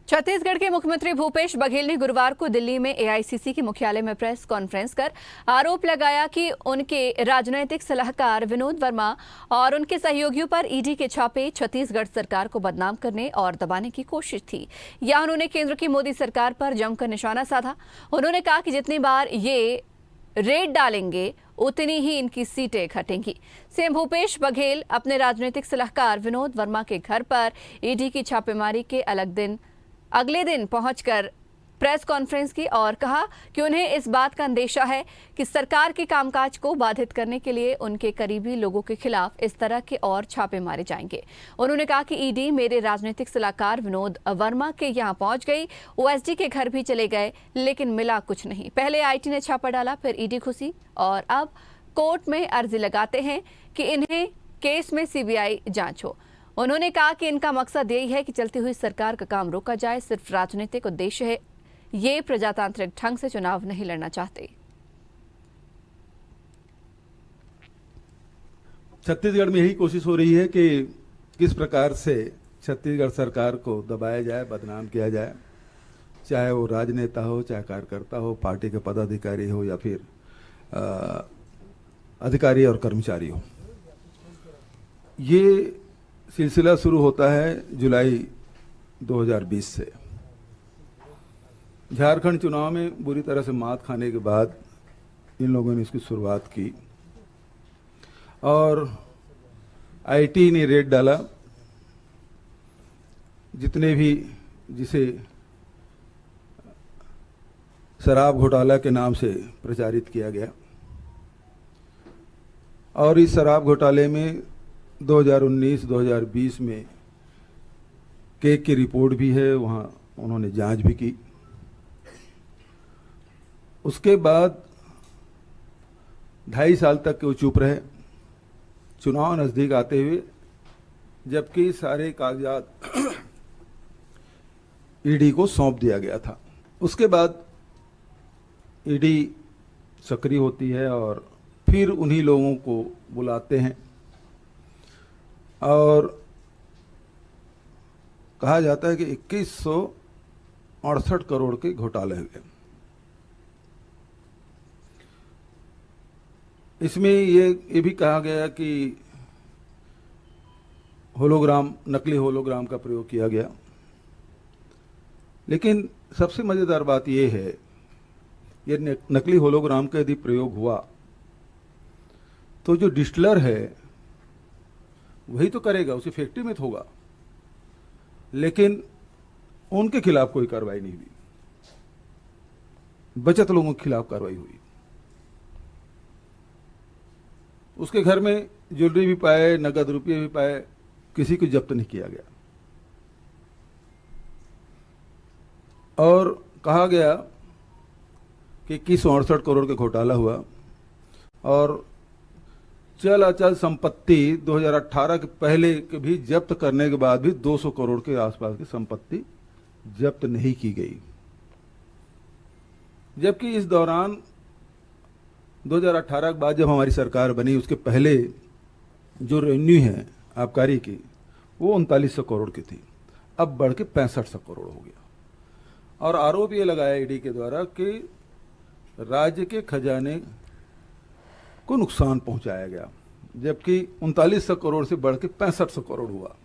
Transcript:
छत्तीसगढ़ के मुख्यमंत्री भूपेश बघेल ने गुरुवार को दिल्ली में एआईसीसी के मुख्यालय में प्रेस कॉन्फ्रेंस कर आरोप लगाया कि उनके राजनीतिक सलाहकार विनोद वर्मा और उनके सहयोगियों पर ईडी के छापे छत्तीसगढ़ सरकार को बदनाम करने और दबाने की कोशिश थी। यहां उन्होंने केंद्र की मोदी सरकार पर जमकर निशाना साधा। उन्होंने कहा कि जितनी बार ये रेड डालेंगे उतनी ही इनकी सीटें घटेंगी। सीएम भूपेश बघेल अपने राजनीतिक सलाहकार विनोद वर्मा के घर पर ईडी की छापेमारी के अगले दिन पहुंचकर प्रेस कॉन्फ्रेंस की और कहा कि उन्हें इस बात का अंदेशा है कि सरकार के कामकाज को बाधित करने के लिए उनके करीबी लोगों के खिलाफ इस तरह के और छापे मारे जाएंगे। उन्होंने कहा कि ईडी मेरे राजनीतिक सलाहकार विनोद वर्मा के यहां पहुंच गई, ओएसडी के घर भी चले गए, लेकिन मिला कुछ नहीं। पहले आईटी ने छापा डाला, फिर ईडी घुसी और अब कोर्ट में अर्जी लगाते हैं कि इन्हें केस में सीबीआई जांच हो। उन्होंने कहा कि इनका मकसद यही है कि चलती हुई सरकार का काम रोका जाए, सिर्फ राजनीतिक उद्देश्य है। ये प्रजातांत्रिक ढंग से चुनाव नहीं लड़ना चाहते। छत्तीसगढ़ में यही कोशिश हो रही है कि किस प्रकार से छत्तीसगढ़ सरकार को दबाया जाए, बदनाम किया जाए, चाहे वो राजनेता हो, चाहे कार्यकर्ता हो, पार्टी के पदाधिकारी हो या फिर अधिकारी और कर्मचारी हो। ये सिलसिला शुरू होता है जुलाई 2020 से। झारखंड चुनाव में बुरी तरह से मात खाने के बाद इन लोगों ने इसकी शुरुआत की और आईटी ने रेड डाला। जितने भी जिसे शराब घोटाला के नाम से प्रचारित किया गया, और इस शराब घोटाले में 2019-2020 में केक की रिपोर्ट भी है, वहाँ उन्होंने जांच भी की। उसके बाद 2.5 साल तक वो चुप रहे, चुनाव नज़दीक आते हुए, जबकि सारे कागजात ईडी को सौंप दिया गया था। उसके बाद ईडी सक्रिय होती है और फिर उन्हीं लोगों को बुलाते हैं और कहा जाता है कि 2168 करोड़ के घोटाले हुए। इसमें ये भी कहा गया कि होलोग्राम, नकली होलोग्राम का प्रयोग किया गया। लेकिन सबसे मज़ेदार बात यह है, ये नकली होलोग्राम का यदि प्रयोग हुआ तो जो डिस्टिलर है वही तो करेगा, उसे फैक्ट्री में तो होगा, लेकिन उनके खिलाफ कोई कार्रवाई नहीं हुई। बचत लोगों के खिलाफ कार्रवाई हुई। उसके घर में ज्वेलरी भी पाए, नगद रुपये भी पाए, किसी को जब्त नहीं किया गया। और कहा गया कि 2168 करोड़ का घोटाला हुआ और चल अचल संपत्ति 2018 के पहले के भी जब्त करने के बाद भी 200 करोड़ के आसपास की संपत्ति जब्त नहीं की गई। जबकि इस दौरान 2018 के बाद जब हमारी सरकार बनी, उसके पहले जो रेवेन्यू है आबकारी की, वो 3900 करोड़ की थी, अब बढ़ के 6500 करोड़ हो गया। और आरोप ये लगाया ईडी के द्वारा कि राज्य के खजाने को नुकसान पहुंचाया गया, जबकि 3900 करोड़ से बढ़ के 6500 करोड़ हुआ।